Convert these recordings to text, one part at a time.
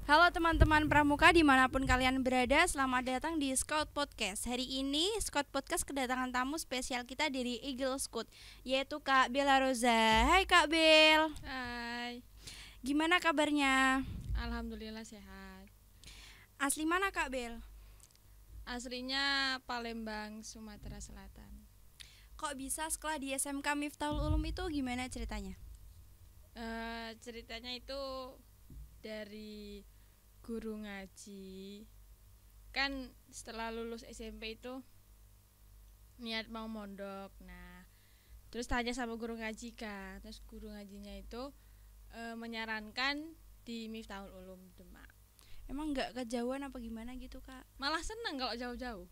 Halo teman-teman pramuka dimanapun kalian berada, selamat datang di Scout Podcast. Hari ini Scout Podcast kedatangan tamu spesial kita dari Eagle Scout, yaitu Kak Bella Roza. Hai Kak Bel, Hai, gimana kabarnya? alhamdulillah sehat. Asli mana Kak Bel? Aslinya Palembang, Sumatera Selatan. Kok bisa sekolah di SMK Miftahul Ulum itu gimana ceritanya? Ceritanya itu dari guru ngaji. Kan setelah lulus SMP itu niat mau mondok. Nah, terus tanya sama guru ngaji kan. Terus guru ngajinya itu menyarankan di Miftahul Ulum Demak. Emang nggak kejauhan apa gimana gitu Kak? Malah seneng kalau jauh-jauh.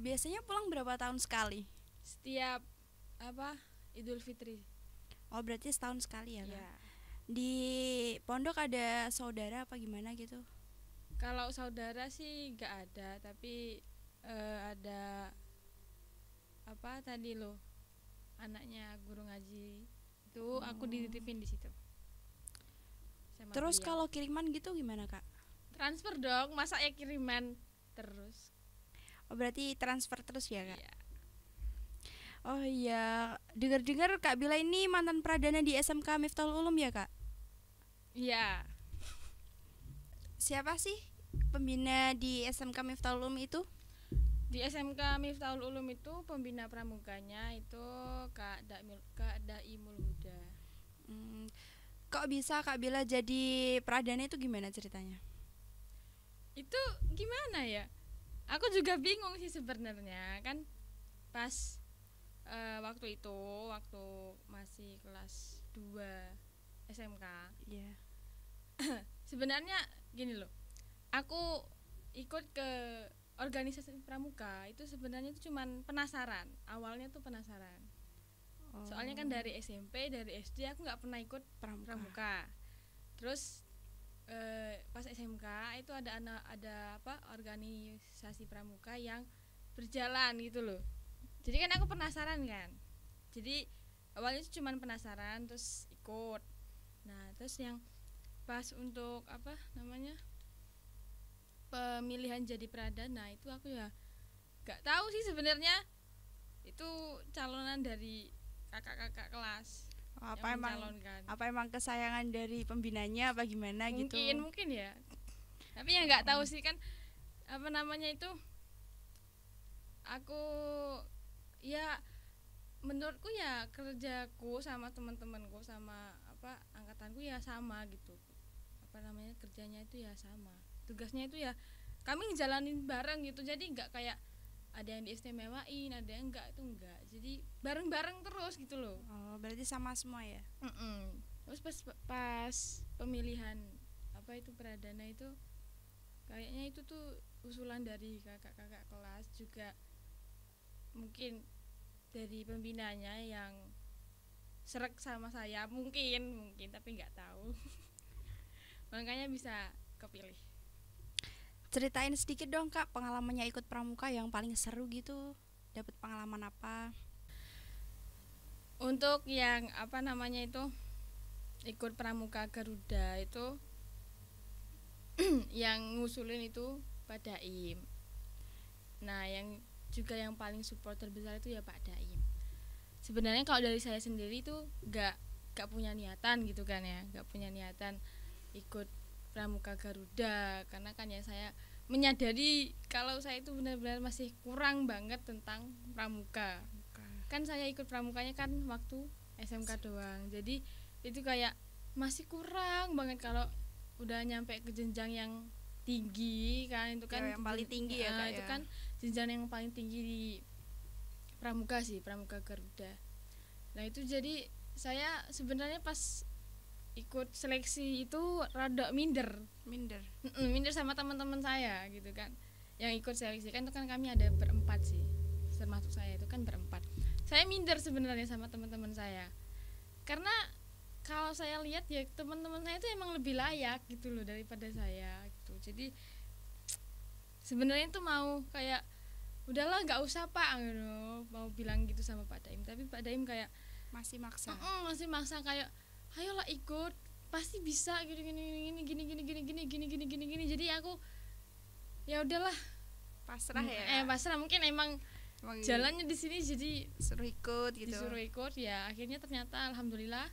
Biasanya pulang berapa tahun sekali? Setiap Idul Fitri. Oh berarti setahun sekali ya Kak? Ya. Di pondok ada saudara apa gimana gitu? Kalau saudara sih nggak ada, tapi ada tadi loh, anaknya guru ngaji itu aku dititipin di situ. Sama Terus beliau. kalau kiriman gitu gimana Kak? Transfer dong, masa ya kiriman terus. Oh berarti transfer terus ya Kak? Iya. Oh iya, dengar-dengar Kak Bila ini mantan pradana di SMK Miftahul Ulum ya Kak? Iya. Siapa sih pembina di SMK Miftahul Ulum itu? Di SMK Miftahul Ulum itu pembina pramuganya itu Kak Daimul Huda. Kok bisa Kak Bila jadi pradana itu gimana ceritanya? Itu gimana ya? Aku juga bingung sih sebenarnya, kan pas waktu masih kelas 2 SMK. Iya. Sebenarnya gini loh. Aku ikut ke organisasi pramuka itu sebenarnya itu cuman penasaran. Awalnya tuh penasaran. Soalnya kan dari SMP, dari SD aku nggak pernah ikut pramuka. Terus pas SMK itu ada organisasi pramuka yang berjalan gitu loh. Jadi kan aku penasaran kan. Jadi awalnya cuma penasaran terus ikut. Nah, terus yang pas untuk pemilihan jadi pradana itu aku ya gak tahu sih sebenarnya itu calonan dari kakak-kakak kelas. Apa emang kesayangan dari pembinanya apa gimana gitu? Mungkin ya. Tapi ya nggak tahu sih kan itu aku ya menurutku ya kerjaku sama teman-temanku sama angkatanku ya sama gitu. Kerjanya itu ya sama. Tugasnya itu ya kami ngejalanin bareng gitu. Jadi nggak kayak ada yang diistimewain, ada yang enggak, itu enggak. Jadi bareng-bareng terus gitu loh. Oh, berarti sama semua ya? Terus pas pemilihan pradana itu kayaknya itu tuh usulan dari kakak-kakak kelas juga, mungkin dari pembinanya yang srek sama saya mungkin tapi nggak tahu. Makanya bisa kepilih. Ceritain sedikit dong Kak pengalamannya ikut pramuka yang paling seru gitu. Dapat pengalaman apa? Untuk yang itu ikut pramuka Garuda itu yang ngusulin itu Pak Daim. Nah, yang juga yang paling support terbesar itu ya Pak Daim. Sebenarnya kalau dari saya sendiri itu gak punya niatan gitu kan ya, gak punya niatan ikut pramuka Garuda karena kan ya saya menyadari kalau saya itu benar-benar masih kurang banget tentang pramuka. Kan saya ikut pramukanya kan waktu SMK doang, jadi itu kayak masih kurang banget kalau udah nyampe ke jenjang yang tinggi kan, itu kan yang paling tinggi ya Kak, itu kan jenjang yang paling tinggi di pramuka sih, pramuka Garuda. Nah itu jadi saya sebenarnya pas ikut seleksi itu rada minder sama teman-teman saya gitu kan, yang ikut seleksi kan itu kan kami ada berempat sih, termasuk saya itu kan berempat. Saya minder sebenarnya sama teman-teman saya karena kalau saya lihat ya teman-teman saya itu emang lebih layak gitu loh daripada saya gitu. Jadi sebenarnya itu mau kayak udahlah nggak usah Pak gitu, mau bilang gitu sama Pak Daim, tapi Pak Daim kayak masih maksa kayak ayolah ikut, pasti bisa gini gini gini gini gini gini gini gini gini gini gini. Jadi aku ya udahlah, pasrah ya. pasrah, mungkin emang jalannya di sini jadi suruh ikut gitu. disuruh ikut ya, akhirnya ternyata alhamdulillah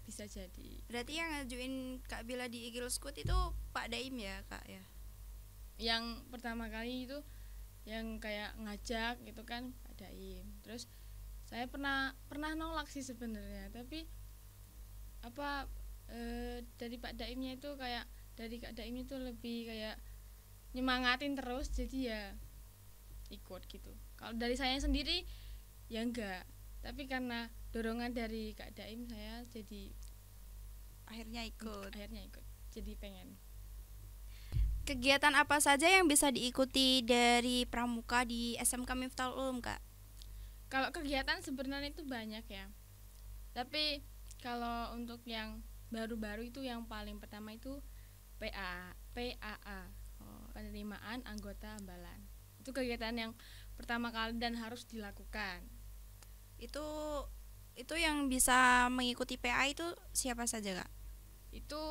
bisa jadi. Berarti yang ngajuin Kak Bella di Eagle Scout itu Pak Daim ya Kak ya? Yang pertama kali itu yang kayak ngajak gitu kan Pak Daim. Terus saya pernah nolak sih sebenarnya, tapi apa dari Pak Daimnya itu kayak, dari Kak Daimnya itu lebih kayak nyemangatin terus, jadi ya ikut gitu. Kalau dari saya sendiri ya enggak, tapi karena dorongan dari Kak Daim saya jadi akhirnya ikut. Jadi pengen. Kegiatan apa saja yang bisa diikuti dari pramuka di SMK Miftahul Ulum Kak? Kalau kegiatan sebenarnya itu banyak ya, tapi kalau untuk yang baru-baru itu yang paling pertama itu PAA, penerimaan anggota ambalan. Itu kegiatan yang pertama kali dan harus dilakukan. Itu yang bisa mengikuti PA itu siapa saja Kak? Itu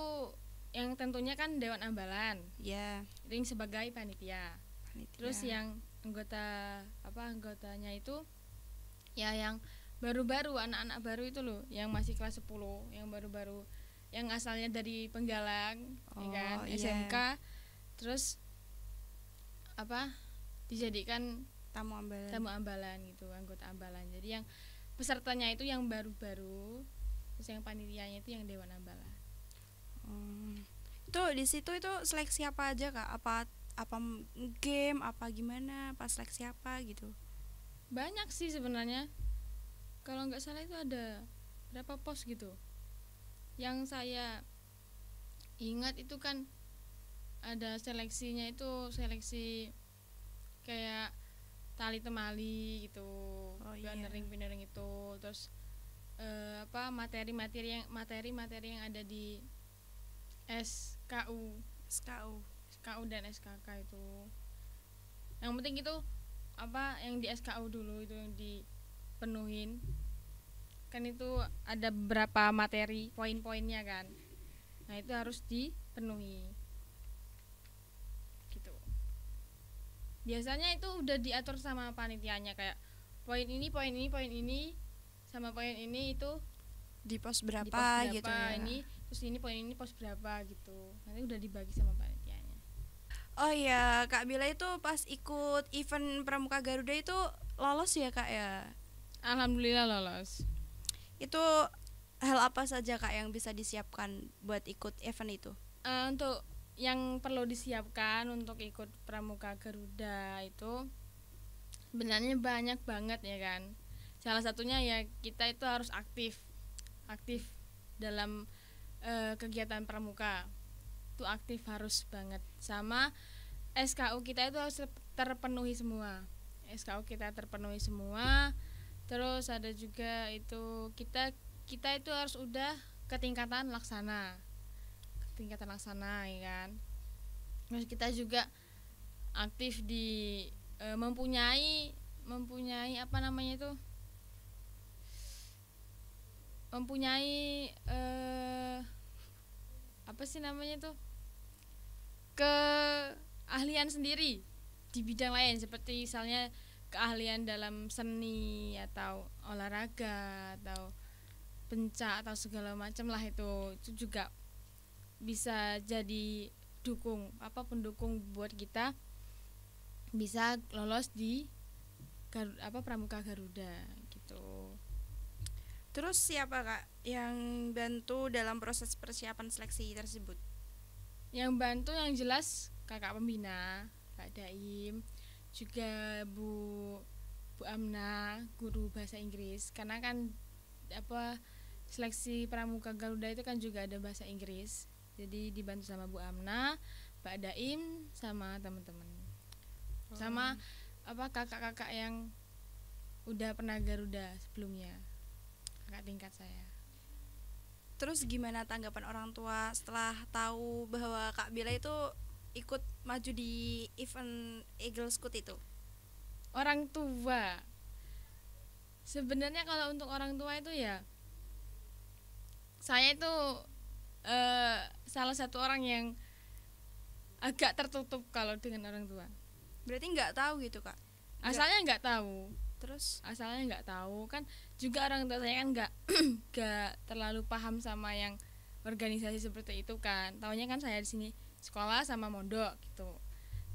yang tentunya kan Dewan Ambalan. Ya. Ring sebagai panitia. Terus yang anggotanya itu ya yang baru-baru, anak-anak baru itu loh, yang masih kelas 10, yang baru-baru, yang asalnya dari Penggalang, ya kan, SMK. Terus dijadikan tamu ambalan gitu, anggota ambalan. Jadi yang pesertanya itu yang baru-baru, terus yang panitianya itu yang Dewan Ambalan. Itu di situ itu seleksi apa aja Kak? Apa game, apa gimana, pas seleksi apa gitu? Banyak sih sebenarnya. Kalau nggak salah itu ada berapa pos gitu. Yang saya ingat itu kan ada seleksinya, itu seleksi kayak tali temali gitu, pinering itu, terus materi-materi yang ada di SKU dan SKK itu. Yang penting itu yang di SKU dulu itu yang dipenuhin. Kan itu ada beberapa materi, poin-poinnya kan. Nah, itu harus dipenuhi. Gitu. Biasanya itu udah diatur sama panitianya, kayak poin ini sama poin ini itu di pos berapa gitu ya. Terus ini poin ini pos berapa gitu. Nanti udah dibagi sama panitianya. Oh iya, Kak Bella itu pas ikut event Pramuka Garuda itu lolos ya Kak ya? Alhamdulillah lolos. Itu hal apa saja Kak yang bisa disiapkan buat ikut event itu? Untuk yang perlu disiapkan untuk ikut Pramuka Garuda itu sebenarnya banyak banget ya kan. Salah satunya ya kita itu harus aktif dalam kegiatan pramuka. Itu aktif harus banget. Sama SKU kita itu harus terpenuhi semua. Terus ada juga itu kita itu harus udah ke tingkatan laksana ya kan. Terus kita juga aktif di mempunyai keahlian sendiri di bidang lain, seperti misalnya keahlian dalam seni atau olahraga atau pencak atau segala macam lah, itu juga bisa jadi pendukung buat kita bisa lolos di Pramuka Garuda gitu. Terus siapa Kak yang bantu dalam proses persiapan seleksi tersebut? Yang bantu yang jelas kakak pembina, Kak Daim, juga Bu Amna, guru bahasa Inggris. Karena kan seleksi Pramuka Garuda itu kan juga ada bahasa Inggris. Jadi dibantu sama Bu Amna, Pak Daim, sama teman-teman. Sama kakak-kakak yang udah pernah Garuda sebelumnya, kakak tingkat saya. Terus gimana tanggapan orang tua setelah tahu bahwa Kak Bella itu ikut maju di event Eagle Scout itu? Orang tua sebenarnya, kalau untuk orang tua itu ya, saya itu salah satu orang yang agak tertutup kalau dengan orang tua. Berarti nggak tahu gitu kak? Asalnya nggak tahu. Terus? Asalnya nggak tahu kan, juga orang tua saya kan nggak nggak terlalu paham sama yang organisasi seperti itu kan. Taunya kan saya di sini sekolah sama mondok gitu.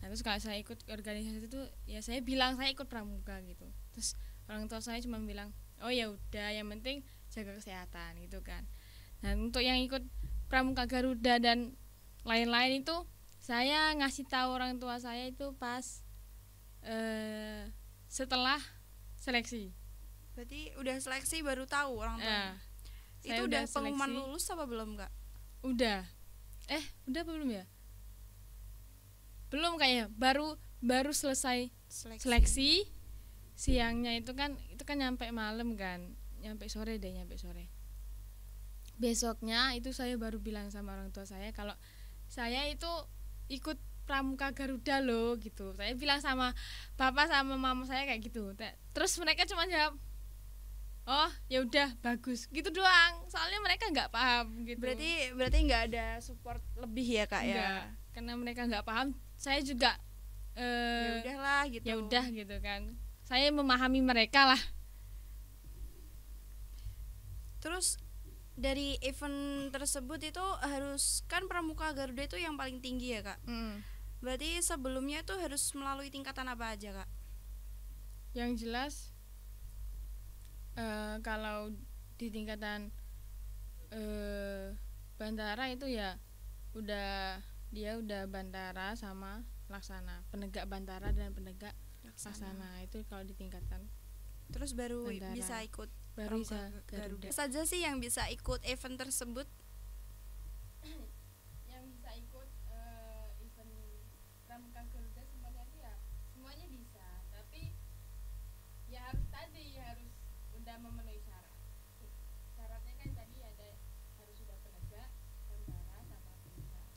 Nah terus kalau saya ikut organisasi itu ya saya bilang saya ikut pramuka gitu. Terus orang tua saya cuma bilang, oh ya udah, yang penting jaga kesehatan gitu kan. Nah untuk yang ikut pramuka Garuda dan lain-lain itu saya ngasih tahu orang tua saya itu pas setelah seleksi. Berarti udah seleksi baru tahu orang tua. Itu udah pengumuman lulus apa belum kak? Udah. Udah apa belum ya? Belum kayaknya. Baru selesai seleksi. Siangnya itu kan nyampe malam kan. Nyampe sore. Besoknya itu saya baru bilang sama orang tua saya kalau saya itu ikut pramuka Garuda loh gitu. Saya bilang sama papa sama mama saya kayak gitu. Terus mereka cuma jawab, oh ya udah bagus gitu doang. Soalnya mereka nggak paham gitu. Berarti nggak ada support lebih ya kak? Enggak, ya karena mereka nggak paham. Saya juga ya udahlah gitu. Ya udah gitu kan. Saya memahami mereka lah. Terus dari event tersebut itu harus kan pramuka Garuda itu yang paling tinggi ya kak? Berarti sebelumnya tuh harus melalui tingkatan apa aja kak? Yang jelas kalau di tingkatan bantara itu ya udah bantara sama laksana, penegak bantara dan penegak laksana itu kalau di tingkatan. Terus baru bantara. Bisa ikut baru bisa Garuda. Apa saja sih yang bisa ikut event tersebut? Yang bisa ikut event pramuka Garuda semuanya itu ya semuanya bisa, tapi ya harus udah memenuhi syarat. Syaratnya kan tadi harus sudah penegak bantara sama penegak.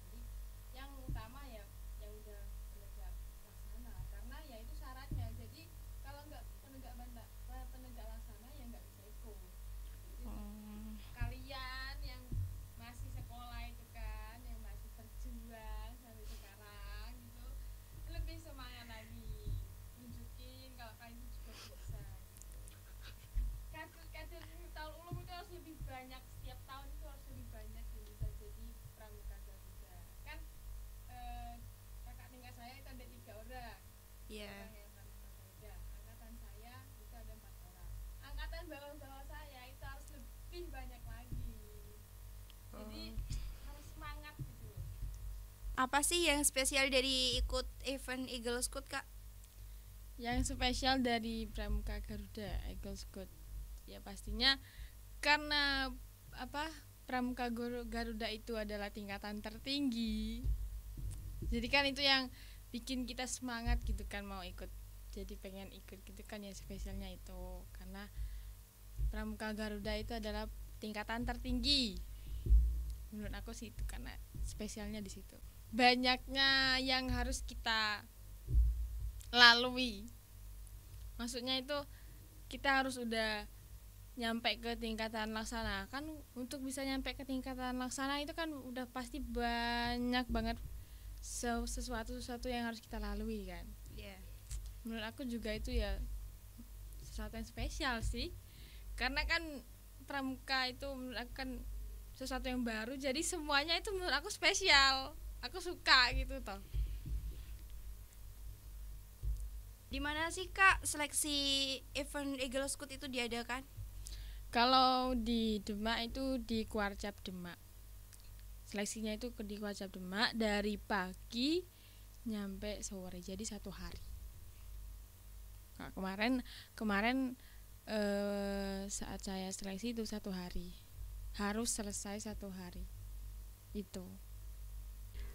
Jadi yang utama ya yang udah penegak laksana, karena ya itu syaratnya. Jadi kalau nggak penegak laksana ya nggak bisa ikut. Jadi kalian yang masih sekolah itu kan, yang masih berjuang sampai sekarang gitu, lebih semangat lagi, tunjukin kalau kalian itu juga bisa gitu. Kader tahun ulum itu harus lebih banyak, setiap tahun itu harus lebih banyak yang bisa jadi pramuka Garuda kan. Kakak tingkat saya itu ada 3 orang. Iya. Orang yang pramuka Garuda. Angkatan saya itu ada 4 orang. Angkatan bawah-bawah saya itu harus lebih banyak lagi. Jadi harus semangat gitu. Apa sih yang spesial dari ikut event Eagle Scout kak? Yang spesial dari pramuka Garuda Eagle Scout ya pastinya karena pramuka Garuda itu adalah tingkatan tertinggi. Jadi kan itu yang bikin kita semangat gitu kan, mau ikut. Jadi pengen ikut gitu kan, ya spesialnya itu karena pramuka Garuda itu adalah tingkatan tertinggi. Menurut aku sih itu karena spesialnya di situ. Banyaknya yang harus kita lalui. Maksudnya itu kita harus udah nyampe ke tingkatan laksana. Kan untuk bisa nyampe ke tingkatan laksana itu kan udah pasti banyak banget sesuatu yang harus kita lalui kan. Iya. Menurut aku juga itu ya sesuatu yang spesial sih. Karena kan pramuka itu menurut aku kan sesuatu yang baru, jadi semuanya itu menurut aku spesial. Aku suka gitu toh. Di mana sih kak seleksi event Eagle Scout itu diadakan? Kalau di Demak itu di Kuarcap Demak. Seleksinya itu di Kuarcap Demak dari pagi nyampe sore, jadi 1 hari. Nah, kemarin saat saya seleksi itu 1 hari. Harus selesai 1 hari. Itu.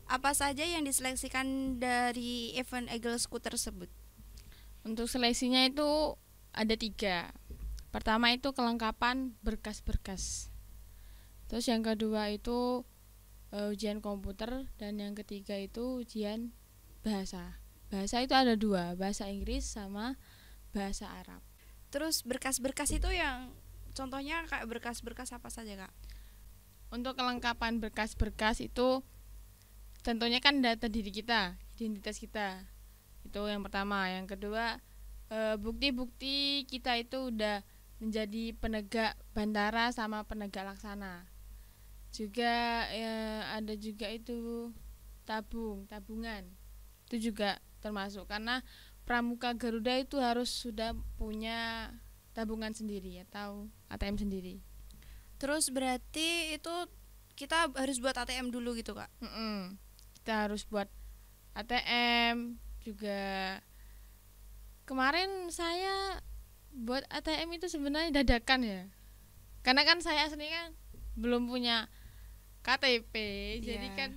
Apa saja yang diseleksikan dari event Eagle Scout tersebut? Untuk seleksinya itu ada 3. Pertama itu kelengkapan berkas-berkas. Terus yang kedua itu ujian komputer, dan yang ketiga itu ujian bahasa. Bahasa itu ada 2, bahasa Inggris sama bahasa Arab. Terus berkas-berkas itu yang contohnya kayak berkas-berkas apa saja kak? untuk kelengkapan berkas-berkas itu tentunya kan data diri kita, identitas kita. Itu yang pertama. Yang kedua, bukti-bukti kita itu udah menjadi penegak bandara sama penegak laksana. Juga ada juga itu tabungan. Itu juga termasuk karena pramuka Garuda itu harus sudah punya tabungan sendiri atau ATM sendiri. Terus berarti itu kita harus buat ATM dulu gitu Kak? Kita harus buat ATM juga. Kemarin saya buat ATM itu sebenarnya dadakan ya, karena kan saya aslinya kan belum punya KTP, jadi kan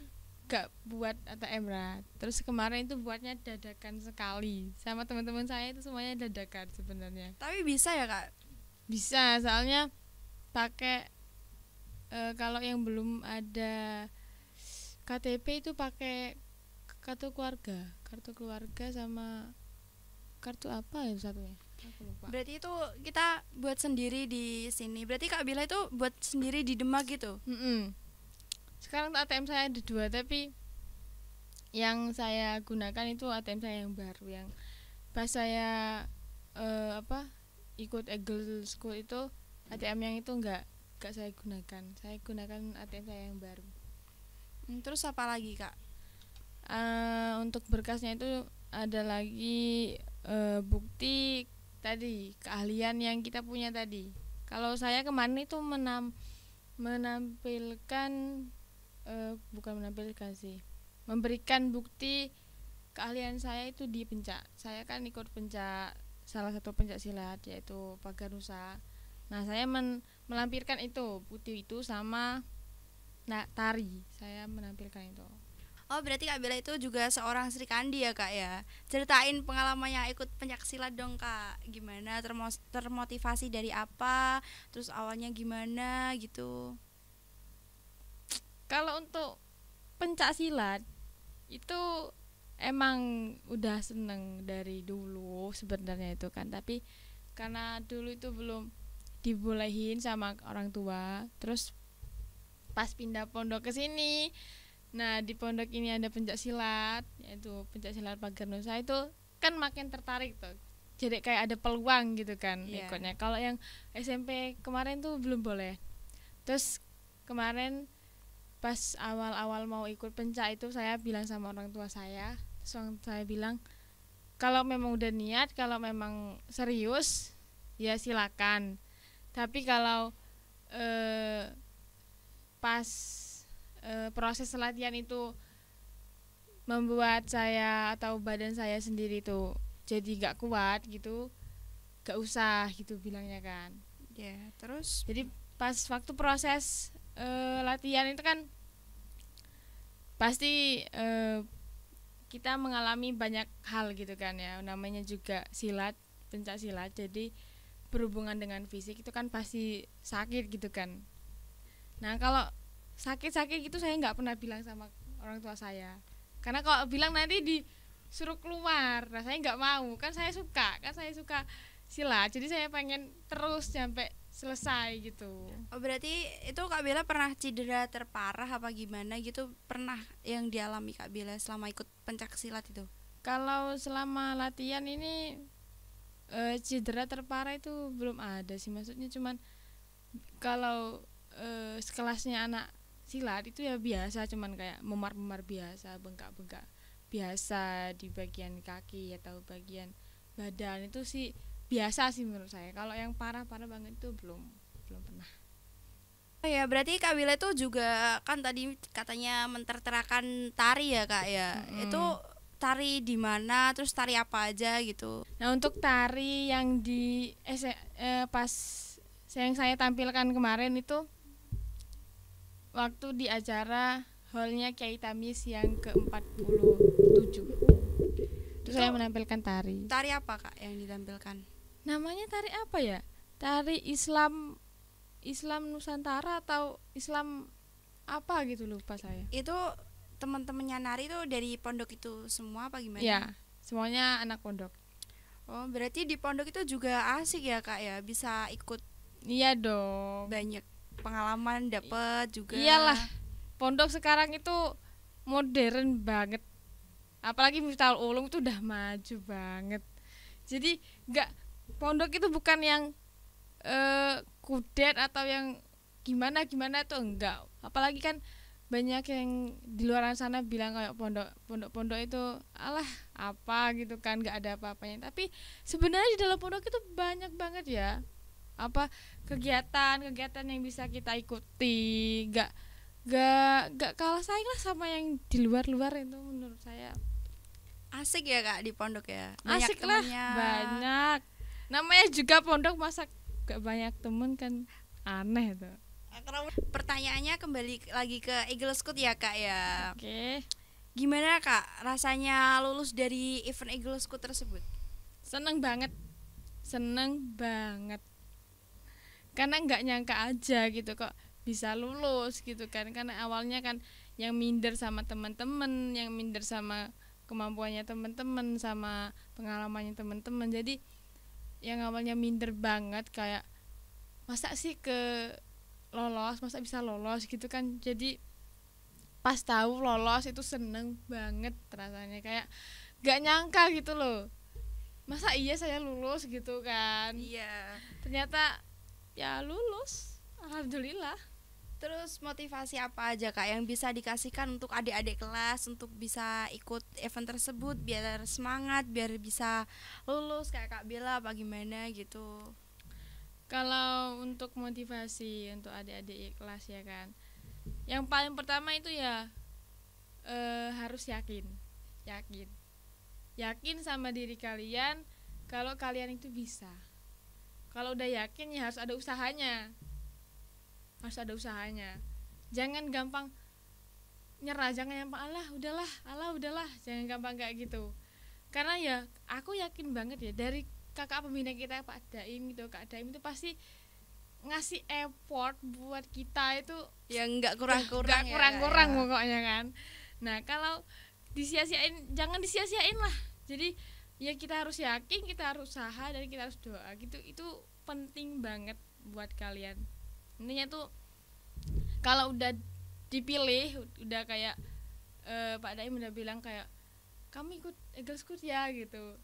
gak buat ATM lah. Terus kemarin itu buatnya dadakan sekali sama teman-teman saya, itu semuanya dadakan sebenarnya. Tapi bisa ya Kak? Bisa, soalnya pakai kalau yang belum ada KTP itu pakai kartu keluarga sama kartu apa ya satunya? Aku lupa. Berarti itu kita buat sendiri di sini. Berarti Kak Bila itu buat sendiri di Demak gitu? Sekarang ATM saya ada 2, tapi yang saya gunakan itu ATM saya yang baru, yang pas saya ikut Eagle School itu ATM yang itu enggak saya gunakan. Saya gunakan ATM saya yang baru. Terus apa lagi Kak? Untuk berkasnya itu ada lagi bukti tadi, keahlian yang kita punya tadi. Kalau saya kemarin itu memberikan bukti keahlian saya itu di pencak. Saya kan ikut pencak, salah satu pencak silat yaitu Paganusa. Nah, saya melampirkan itu bukti itu sama tari. Saya menampilkan itu. Oh berarti Kak Bella itu juga seorang Sri Kandi ya Kak ya. Ceritain pengalamannya ikut pencaksilat dong Kak. Gimana, termotivasi dari apa, terus awalnya gimana gitu. Kalau untuk pencaksilat itu emang udah seneng dari dulu sebenarnya itu kan. Tapi karena dulu itu belum dibolehin sama orang tua, terus pas pindah pondok ke sini. Nah, di pondok ini ada pencaksilat, yaitu pencaksilat Paganusa, itu kan makin tertarik tuh. Jadi kayak ada peluang gitu kan ikutnya. Kalau yang SMP kemarin tuh belum boleh. Terus kemarin pas awal-awal mau ikut pencak itu saya bilang sama orang tua saya. Terus saya bilang, kalau memang udah niat, kalau memang serius, ya silakan. Tapi kalau pas proses latihan itu membuat saya atau badan saya sendiri tuh jadi gak kuat gitu, gak usah gitu bilangnya kan. Terus jadi pas waktu proses latihan itu kan pasti kita mengalami banyak hal gitu kan ya, namanya juga silat, pencak silat, jadi berhubungan dengan fisik itu kan pasti sakit gitu kan. Nah, kalau sakit gitu saya nggak pernah bilang sama orang tua saya, karena kalau bilang nanti disuruh keluar. Nah, saya nggak mau, kan saya suka silat, jadi saya pengen terus sampai selesai gitu. Oh berarti itu Kak Bella pernah cedera terparah apa gimana gitu, pernah yang dialami Kak Bella selama ikut pencaksilat itu? Kalau selama latihan ini cedera terparah itu belum ada sih, maksudnya cuman kalau sekelasnya anak silat itu ya biasa, cuman kayak memar-memar biasa, bengkak-bengkak biasa di bagian kaki atau bagian badan, itu sih biasa sih menurut saya. Kalau yang parah-parah banget itu belum pernah. Oh ya, berarti Kak Bella itu juga kan tadi katanya menterterakan tari ya Kak ya. Itu tari di mana, terus tari apa aja gitu? Nah, untuk tari yang di pas yang saya tampilkan kemarin itu waktu di acara hallnya Kiai Tamis yang ke-47. Terus saya menampilkan tari. Tari apa Kak yang ditampilkan? Namanya tari apa ya? Tari Islam Nusantara atau Islam apa gitu, lupa saya. Itu teman-temannya nari tuh dari pondok itu semua apa gimana? Iya, semuanya anak pondok. Oh, berarti di pondok itu juga asik ya Kak ya, bisa ikut. Iya dong. Banyak. pengalaman dapat juga. Iyalah, pondok sekarang itu modern banget. Apalagi Miftahul Ulum itu udah maju banget. Jadi nggak, pondok itu bukan yang kudet atau yang gimana tuh enggak. Apalagi kan banyak yang di luar sana bilang kayak pondok itu alah apa gitu kan, nggak ada apa-apanya. Tapi sebenarnya di dalam pondok itu banyak banget ya apa kegiatan yang bisa kita ikuti. Nggak kalah saing lah sama yang di luar itu menurut saya. Asik ya Kak di pondok ya. Banyak Asik lah, temennya. banyak. Namanya juga pondok, masa gak banyak temen kan aneh tuh. Pertanyaannya kembali lagi ke Eagle Scout ya Kak ya. Oke. Gimana Kak rasanya lulus dari event Eagle Scout tersebut? Seneng banget. Karena nggak nyangka aja gitu kok bisa lulus gitu kan. Karena awalnya kan yang minder sama teman-teman, yang minder sama kemampuannya teman-teman, sama pengalamannya teman-teman. Jadi yang awalnya minder banget kayak masa sih masa bisa lolos gitu kan. Jadi pas tahu lolos itu seneng banget rasanya, kayak gak nyangka gitu loh, masa iya saya lulus gitu kan. Iya. Ternyata ya lulus, alhamdulillah. Terus motivasi apa aja Kak yang bisa dikasihkan untuk adik-adik kelas untuk bisa ikut event tersebut biar semangat, biar bisa lulus kayak Kak Bella apa gimana gitu? Kalau untuk motivasi untuk adik-adik kelas ya kan, yang paling pertama itu ya harus yakin sama diri kalian kalau kalian itu bisa. Kalau udah yakin ya harus ada usahanya. Jangan gampang nyerah, jangan gampang alah udahlah, jangan gampang kayak gitu. Karena ya aku yakin banget ya dari kakak pembina kita Kak Daim itu pasti ngasih effort buat kita itu yang nggak kurang-kurang ya. Pokoknya kan. Nah kalau jangan disia-siain lah. Jadi ya kita harus yakin, kita harus usaha, dan kita harus doa gitu. Itu penting banget buat kalian. Intinya tuh kalau udah dipilih, udah kayak Pak Daim udah bilang kayak kamu ikut Eagle Scout ya gitu,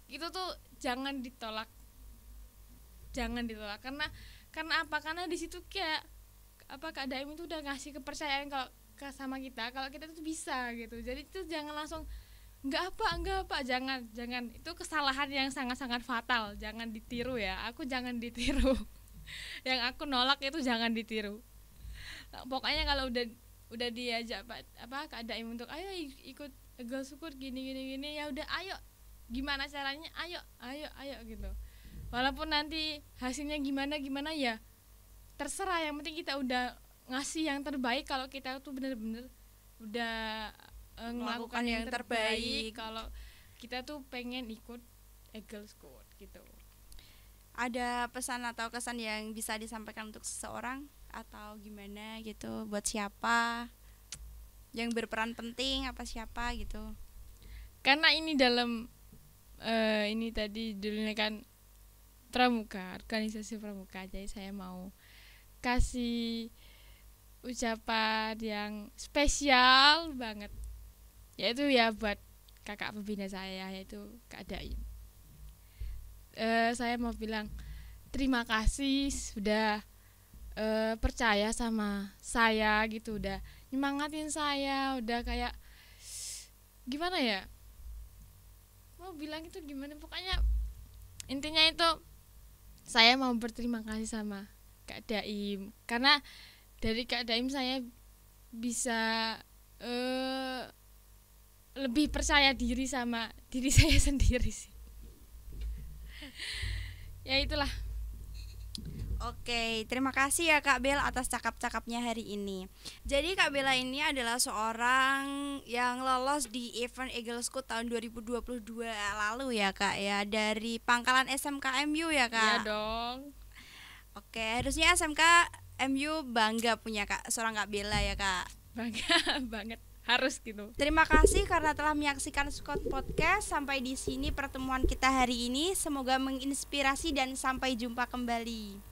itu tuh jangan ditolak karena apa, karena di situ kayak apa, Kak Daim itu udah ngasih kepercayaan kalau sama kita kalau kita tuh bisa gitu. Jadi itu jangan langsung enggak apa, jangan itu kesalahan yang sangat-sangat fatal, jangan ditiru ya. Aku jangan ditiru. Yang aku nolak itu jangan ditiru. Nah, pokoknya kalau udah diajak Kak Daim untuk ayo ikut Eagle Scout gini ya udah ayo, gimana caranya, ayo gitu. Walaupun nanti hasilnya gimana ya terserah, yang penting kita udah ngasih yang terbaik. Kalau kita tuh bener-bener udah melakukan yang terbaik, kalau kita tuh pengen ikut Eagle Scout gitu. Ada pesan atau kesan yang bisa disampaikan untuk seseorang atau gimana gitu, buat siapa yang berperan penting apa siapa gitu? Karena ini dalam ini tadi judulnya kan pramuka, organisasi pramuka, jadi saya mau kasih ucapan yang spesial banget, yaitu ya buat kakak pembina saya, yaitu Kak Daim. Saya mau bilang terima kasih sudah percaya sama saya gitu, udah nyemangatin saya, udah kayak gimana ya, mau bilang itu gimana, pokoknya intinya itu saya mau berterima kasih sama Kak Daim, karena dari Kak Daim saya bisa lebih percaya diri sama diri saya sendiri sih. Ya itulah. Oke, terima kasih ya Kak Bel atas cakap-cakapnya hari ini. Jadi Kak Bella ini adalah seorang yang lolos di event Eagle Scout tahun 2022 lalu ya Kak ya, dari Pangkalan SMK MU ya Kak. Iya dong. Oke, harusnya SMK MU bangga punya seorang Kak Bella ya Kak. Bangga banget, harus gitu. Terima kasih karena telah menyaksikan Scout Podcast. Sampai di sini pertemuan kita hari ini. Semoga menginspirasi dan sampai jumpa kembali.